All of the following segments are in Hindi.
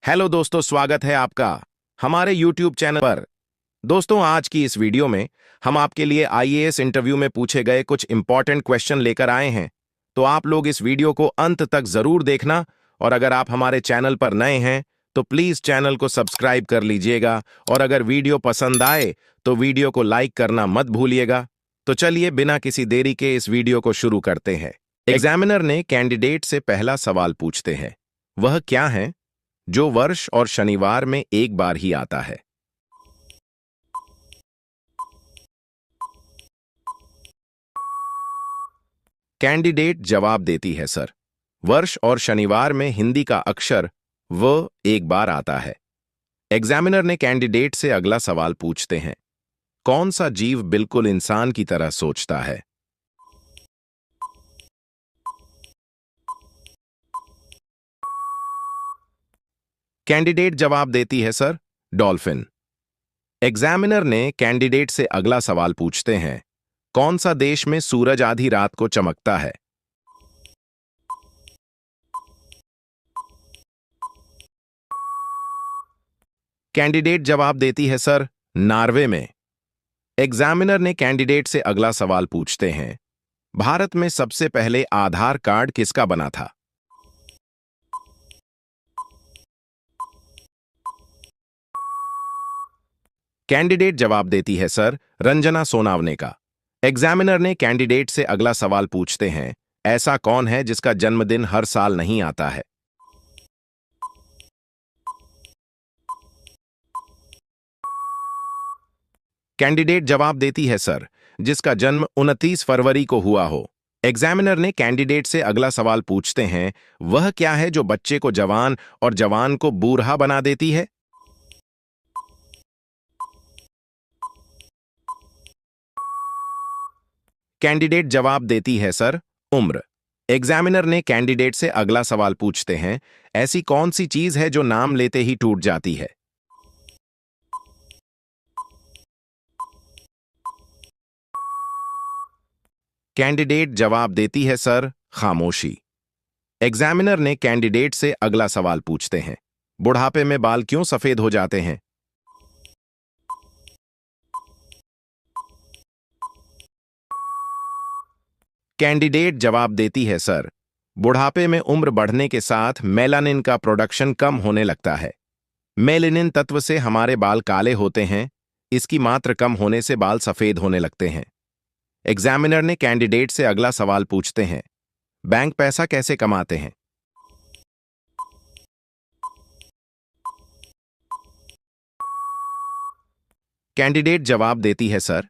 हेलो दोस्तों, स्वागत है आपका हमारे YouTube चैनल पर। दोस्तों, आज की इस वीडियो में हम आपके लिए आईएएस इंटरव्यू में पूछे गए कुछ इंपॉर्टेंट क्वेश्चन लेकर आए हैं। तो आप लोग इस वीडियो को अंत तक जरूर देखना, और अगर आप हमारे चैनल पर नए हैं तो प्लीज चैनल को सब्सक्राइब कर लीजिएगा, और अगर वीडियो पसंद आए तो वीडियो को लाइक करना मत भूलिएगा। तो चलिए बिना किसी देरी के इस वीडियो को शुरू करते हैं। एग्जामिनर ने कैंडिडेट से पहला सवाल पूछते हैं, वह क्या है जो वर्ष और शनिवार में एक बार ही आता है? कैंडिडेट जवाब देती है, सर, वर्ष और शनिवार में हिंदी का अक्षर व एक बार आता है। एग्जामिनर ने कैंडिडेट से अगला सवाल पूछते हैं, कौन सा जीव बिल्कुल इंसान की तरह सोचता है? कैंडिडेट जवाब देती है, सर, डॉल्फिन। एग्जामिनर ने कैंडिडेट से अगला सवाल पूछते हैं, कौन सा देश में सूरज आधी रात को चमकता है? कैंडिडेट जवाब देती है, सर, नॉर्वे में। एग्जामिनर ने कैंडिडेट से अगला सवाल पूछते हैं, भारत में सबसे पहले आधार कार्ड किसका बना था? कैंडिडेट जवाब देती है, सर, रंजना सोनावने का। एग्जामिनर ने कैंडिडेट से अगला सवाल पूछते हैं, ऐसा कौन है जिसका जन्मदिन हर साल नहीं आता है? कैंडिडेट जवाब देती है, सर, जिसका जन्म 29 फरवरी को हुआ हो। एग्जामिनर ने कैंडिडेट से अगला सवाल पूछते हैं, वह क्या है जो बच्चे को जवान और जवान को बूढ़ा बना देती है? कैंडिडेट जवाब देती है, सर, उम्र। एग्जामिनर ने कैंडिडेट से अगला सवाल पूछते हैं, ऐसी कौन सी चीज है जो नाम लेते ही टूट जाती है? कैंडिडेट जवाब देती है, सर, खामोशी। एग्जामिनर ने कैंडिडेट से अगला सवाल पूछते हैं, बुढ़ापे में बाल क्यों सफेद हो जाते हैं? कैंडिडेट जवाब देती है, सर, बुढ़ापे में उम्र बढ़ने के साथ मेलानिन का प्रोडक्शन कम होने लगता है। मेलानिन तत्व से हमारे बाल काले होते हैं, इसकी मात्रा कम होने से बाल सफेद होने लगते हैं। एग्जामिनर ने कैंडिडेट से अगला सवाल पूछते हैं, बैंक पैसा कैसे कमाते हैं? कैंडिडेट जवाब देती है, सर,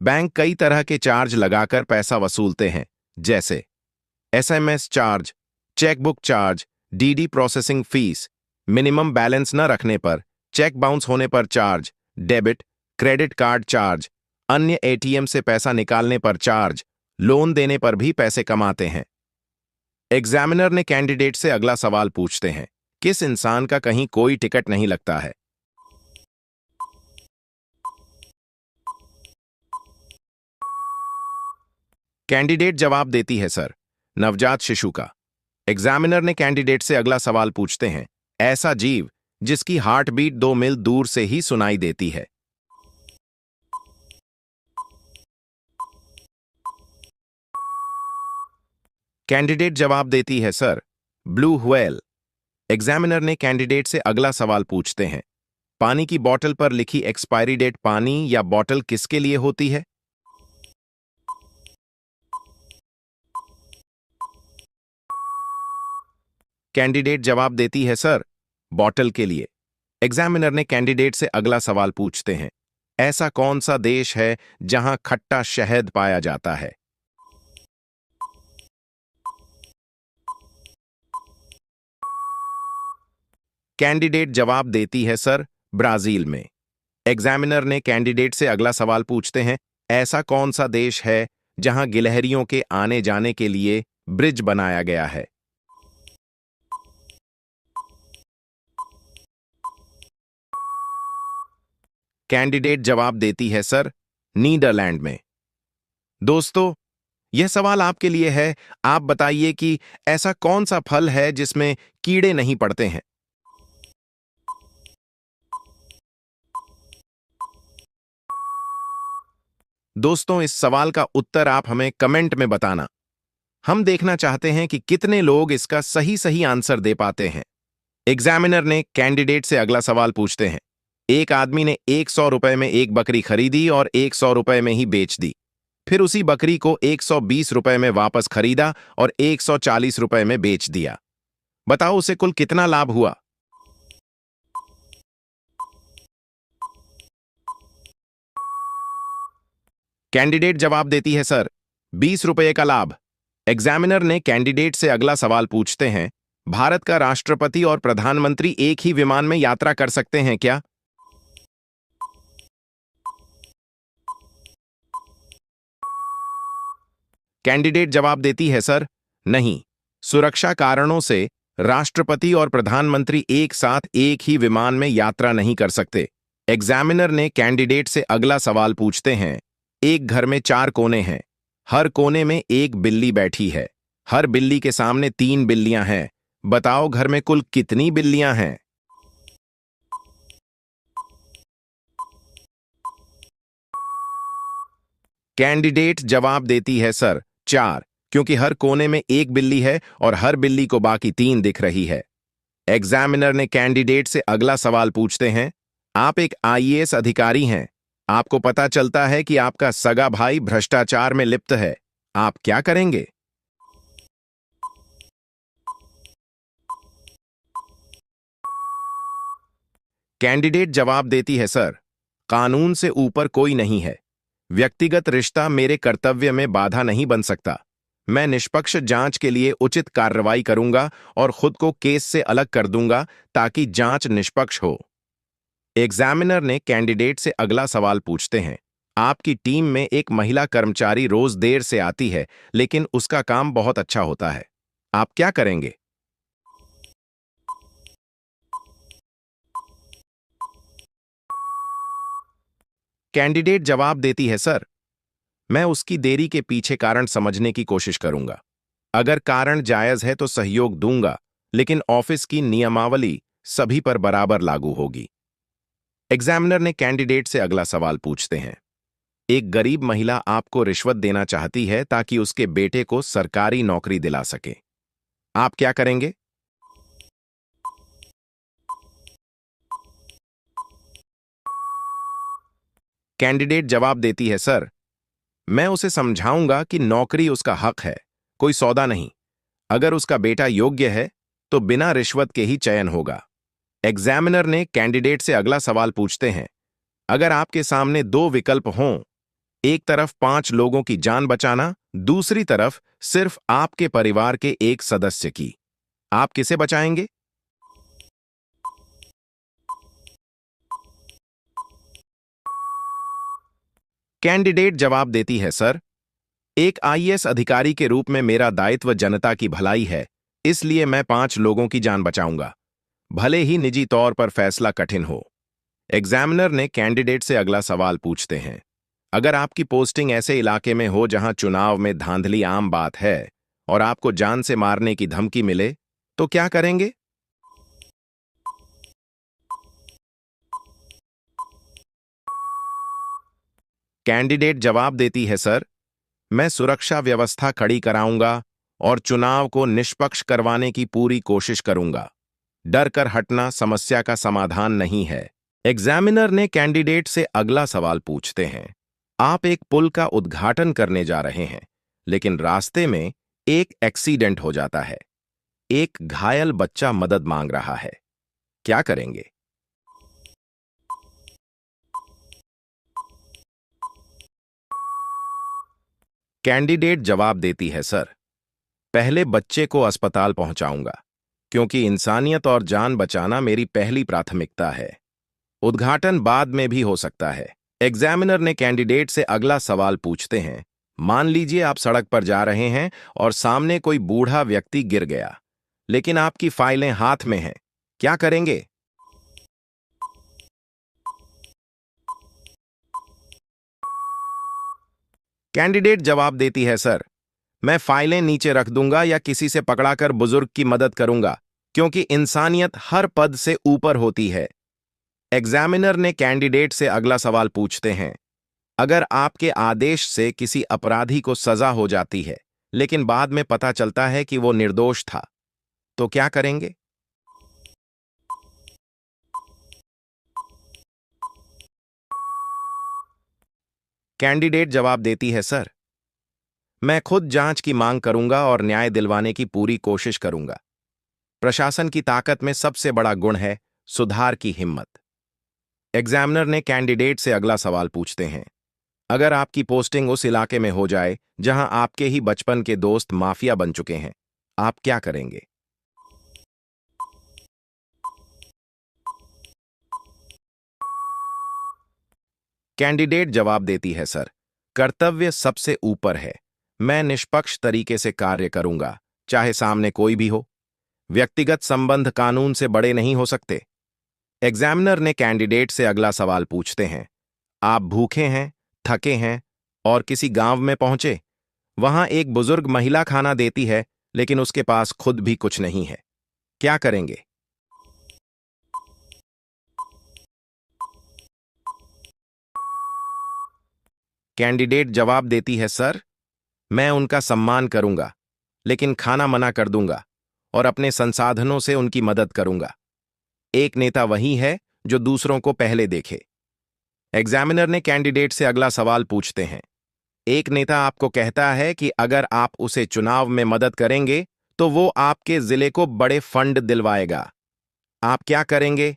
बैंक कई तरह के चार्ज लगाकर पैसा वसूलते हैं, जैसे SMS charge, chequebook charge, DD processing fees, minimum balance न रखने पर, चेक बाउंस होने पर charge, debit credit card charge, अन्य एटीएम से पैसा निकालने पर चार्ज, लोन देने पर भी पैसे कमाते हैं। एग्जामिनर ने कैंडिडेट से अगला सवाल पूछते हैं, किस इंसान का कहीं कोई टिकट नहीं लगता है? कैंडिडेट जवाब देती है, सर, नवजात शिशु का। एग्जामिनर ने कैंडिडेट से अगला सवाल पूछते हैं, ऐसा जीव जिसकी हार्ट बीट 2 मील दूर से ही सुनाई देती है? कैंडिडेट जवाब देती है, सर, ब्लू व्हेल। एग्जामिनर ने कैंडिडेट से अगला सवाल पूछते हैं, पानी की बोतल पर लिखी एक्सपायरी डेट पानी या बोतल किसके लिए होती है? कैंडिडेट जवाब देती है, सर, बोतल के लिए। एग्जामिनर ने कैंडिडेट से अगला सवाल पूछते हैं, ऐसा कौन सा देश है जहां खट्टा शहद पाया जाता है? कैंडिडेट जवाब देती है, सर, ब्राजील में। एग्जामिनर ने कैंडिडेट से अगला सवाल पूछते हैं, ऐसा कौन सा देश है जहां गिलहरियों के आने जाने के लिए ब्रिज बनाया गया है? कैंडिडेट जवाब देती है, सर, नीदरलैंड में। दोस्तों, यह सवाल आपके लिए है। आप बताइए कि ऐसा कौन सा फल है जिसमें कीड़े नहीं पड़ते हैं? दोस्तों, इस सवाल का उत्तर आप हमें कमेंट में बताना। हम देखना चाहते हैं कि कितने लोग इसका सही सही आंसर दे पाते हैं। एग्जामिनर ने कैंडिडेट से अगला सवाल पूछते हैं। एक आदमी ने 100 रुपए में एक बकरी खरीदी और 100 रुपए में ही बेच दी। फिर उसी बकरी को 120 रुपए में वापस खरीदा और 140 रुपए में बेच दिया। बताओ उसे कुल कितना लाभ हुआ। कैंडिडेट जवाब देती है, सर, 20 रुपए का लाभ। एग्जामिनर ने कैंडिडेट से अगला सवाल पूछते हैं। भारत का राष्ट्रपति और प्रधानमंत्री एक ही विमान में यात्रा कर सकते हैं क्या? कैंडिडेट जवाब देती है, सर, नहीं। सुरक्षा कारणों से राष्ट्रपति और प्रधानमंत्री एक साथ एक ही विमान में यात्रा नहीं कर सकते। एग्जामिनर ने कैंडिडेट से अगला सवाल पूछते हैं। एक घर में 4 कोने हैं। हर कोने में एक बिल्ली बैठी है। हर बिल्ली के सामने 3 बिल्लियां हैं। बताओ घर में कुल कितनी बिल्लियां हैं? कैंडिडेट जवाब देती है, सर, 4, क्योंकि हर कोने में एक बिल्ली है और हर बिल्ली को बाकी 3 दिख रही है। एग्जामिनर ने कैंडिडेट से अगला सवाल पूछते हैं। आप एक आईएएस अधिकारी हैं। आपको पता चलता है कि आपका सगा भाई भ्रष्टाचार में लिप्त है। आप क्या करेंगे? कैंडिडेट जवाब देती है, सर, कानून से ऊपर कोई नहीं है। व्यक्तिगत रिश्ता मेरे कर्तव्य में बाधा नहीं बन सकता। मैं निष्पक्ष जांच के लिए उचित कार्रवाई करूंगा और खुद को केस से अलग कर दूंगा ताकि जांच निष्पक्ष हो। एग्जामिनर ने कैंडिडेट से अगला सवाल पूछते हैं। आपकी टीम में एक महिला कर्मचारी रोज देर से आती है, लेकिन उसका काम बहुत अच्छा होता है। आप क्या करेंगे? कैंडिडेट जवाब देती है, सर, मैं उसकी देरी के पीछे कारण समझने की कोशिश करूंगा। अगर कारण जायज है तो सहयोग दूंगा, लेकिन ऑफिस की नियमावली सभी पर बराबर लागू होगी। एग्जामिनर ने कैंडिडेट से अगला सवाल पूछते हैं। एक गरीब महिला आपको रिश्वत देना चाहती है ताकि उसके बेटे को सरकारी नौकरी दिला सके। आप क्या करेंगे? कैंडिडेट जवाब देती है, सर, मैं उसे समझाऊंगा कि नौकरी उसका हक है, कोई सौदा नहीं। अगर उसका बेटा योग्य है तो बिना रिश्वत के ही चयन होगा। एग्जामिनर ने कैंडिडेट से अगला सवाल पूछते हैं। अगर आपके सामने 2 विकल्प हों, एक तरफ 5 लोगों की जान बचाना, दूसरी तरफ सिर्फ आपके परिवार के एक सदस्य की, आप किसे बचाएंगे? कैंडिडेट जवाब देती है, सर, एक आईएएस अधिकारी के रूप में मेरा दायित्व जनता की भलाई है, इसलिए मैं 5 लोगों की जान बचाऊंगा, भले ही निजी तौर पर फैसला कठिन हो। एग्जामिनर ने कैंडिडेट से अगला सवाल पूछते हैं। अगर आपकी पोस्टिंग ऐसे इलाके में हो जहां चुनाव में धांधली आम बात है और आपको जान से मारने की धमकी मिले, तो क्या करेंगे? कैंडिडेट जवाब देती है, सर, मैं सुरक्षा व्यवस्था खड़ी कराऊंगा और चुनाव को निष्पक्ष करवाने की पूरी कोशिश करूंगा। डर कर हटना समस्या का समाधान नहीं है। एग्जामिनर ने कैंडिडेट से अगला सवाल पूछते हैं। आप एक पुल का उद्घाटन करने जा रहे हैं, लेकिन रास्ते में एक एक्सीडेंट हो जाता है। एक घायल बच्चा मदद मांग रहा है। क्या करेंगे? कैंडिडेट जवाब देती है, सर, पहले बच्चे को अस्पताल पहुंचाऊंगा, क्योंकि इंसानियत और जान बचाना मेरी पहली प्राथमिकता है। उद्घाटन बाद में भी हो सकता है। एग्जामिनर ने कैंडिडेट से अगला सवाल पूछते हैं। मान लीजिए आप सड़क पर जा रहे हैं और सामने कोई बूढ़ा व्यक्ति गिर गया, लेकिन आपकी फाइलें हाथ में हैं। क्या करेंगे? कैंडिडेट जवाब देती है, सर, मैं फाइलें नीचे रख दूंगा या किसी से पकड़ाकर बुजुर्ग की मदद करूंगा, क्योंकि इंसानियत हर पद से ऊपर होती है। एग्जामिनर ने कैंडिडेट से अगला सवाल पूछते हैं। अगर आपके आदेश से किसी अपराधी को सजा हो जाती है, लेकिन बाद में पता चलता है कि वो निर्दोष था, तो क्या करेंगे? कैंडिडेट जवाब देती है, सर, मैं खुद जांच की मांग करूंगा और न्याय दिलवाने की पूरी कोशिश करूंगा। प्रशासन की ताकत में सबसे बड़ा गुण है सुधार की हिम्मत। एग्जामिनर ने कैंडिडेट से अगला सवाल पूछते हैं, अगर आपकी पोस्टिंग उस इलाके में हो जाए जहां आपके ही बचपन के दोस्त माफिया बन चुके हैं, आप क्या करेंगे? कैंडिडेट जवाब देती है, सर, कर्तव्य सबसे ऊपर है। मैं निष्पक्ष तरीके से कार्य करूंगा, चाहे सामने कोई भी हो। व्यक्तिगत संबंध कानून से बड़े नहीं हो सकते। एग्जामिनर ने कैंडिडेट से अगला सवाल पूछते हैं, आप भूखे हैं, थके हैं और किसी गांव में पहुंचे। वहां एक बुजुर्ग महिला खाना देती है, लेकिन उसके पास खुद भी कुछ नहीं है। क्या करेंगे? कैंडिडेट जवाब देती है, सर, मैं उनका सम्मान करूंगा, लेकिन खाना मना कर दूंगा और अपने संसाधनों से उनकी मदद करूंगा। एक नेता वही है जो दूसरों को पहले देखे। एग्जामिनर ने कैंडिडेट से अगला सवाल पूछते हैं, एक नेता आपको कहता है कि अगर आप उसे चुनाव में मदद करेंगे तो वो आपके जिले को बड़े फंड दिलवाएगा। आप क्या करेंगे?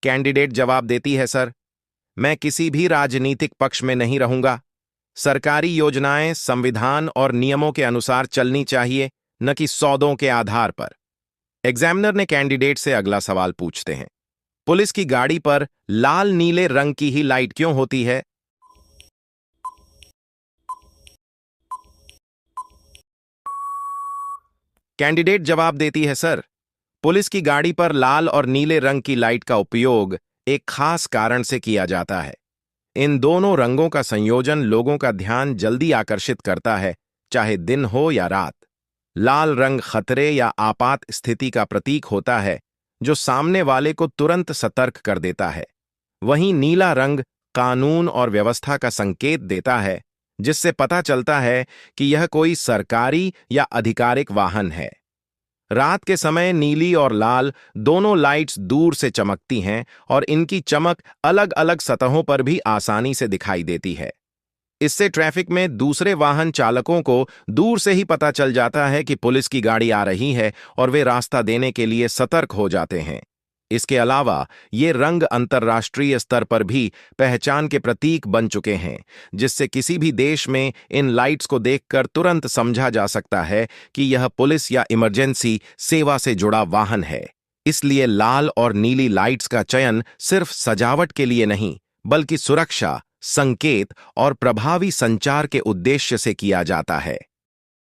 कैंडिडेट जवाब देती है, सर, मैं किसी भी राजनीतिक पक्ष में नहीं रहूंगा। सरकारी योजनाएं संविधान और नियमों के अनुसार चलनी चाहिए, न कि सौदों के आधार पर। एग्जामिनर ने कैंडिडेट से अगला सवाल पूछते हैं, पुलिस की गाड़ी पर लाल नीले रंग की ही लाइट क्यों होती है? कैंडिडेट जवाब देती है, सर, पुलिस की गाड़ी पर लाल और नीले रंग की लाइट का उपयोग एक खास कारण से किया जाता है। इन दोनों रंगों का संयोजन लोगों का ध्यान जल्दी आकर्षित करता है, चाहे दिन हो या रात। लाल रंग खतरे या आपात स्थिति का प्रतीक होता है, जो सामने वाले को तुरंत सतर्क कर देता है। वहीं नीला रंग कानून और व्यवस्था का संकेत देता है, जिससे पता चलता है कि यह कोई सरकारी या आधिकारिक वाहन है। रात के समय नीली और लाल दोनों लाइट्स दूर से चमकती हैं और इनकी चमक अलग-अलग सतहों पर भी आसानी से दिखाई देती है। इससे ट्रैफिक में दूसरे वाहन चालकों को दूर से ही पता चल जाता है कि पुलिस की गाड़ी आ रही है और वे रास्ता देने के लिए सतर्क हो जाते हैं। इसके अलावा ये रंग अंतर्राष्ट्रीय स्तर पर भी पहचान के प्रतीक बन चुके हैं, जिससे किसी भी देश में इन लाइट्स को देखकर तुरंत समझा जा सकता है कि यह पुलिस या इमरजेंसी सेवा से जुड़ा वाहन है। इसलिए लाल और नीली लाइट्स का चयन सिर्फ सजावट के लिए नहीं, बल्कि सुरक्षा, संकेत और प्रभावी संचार के उद्देश्य से किया जाता है।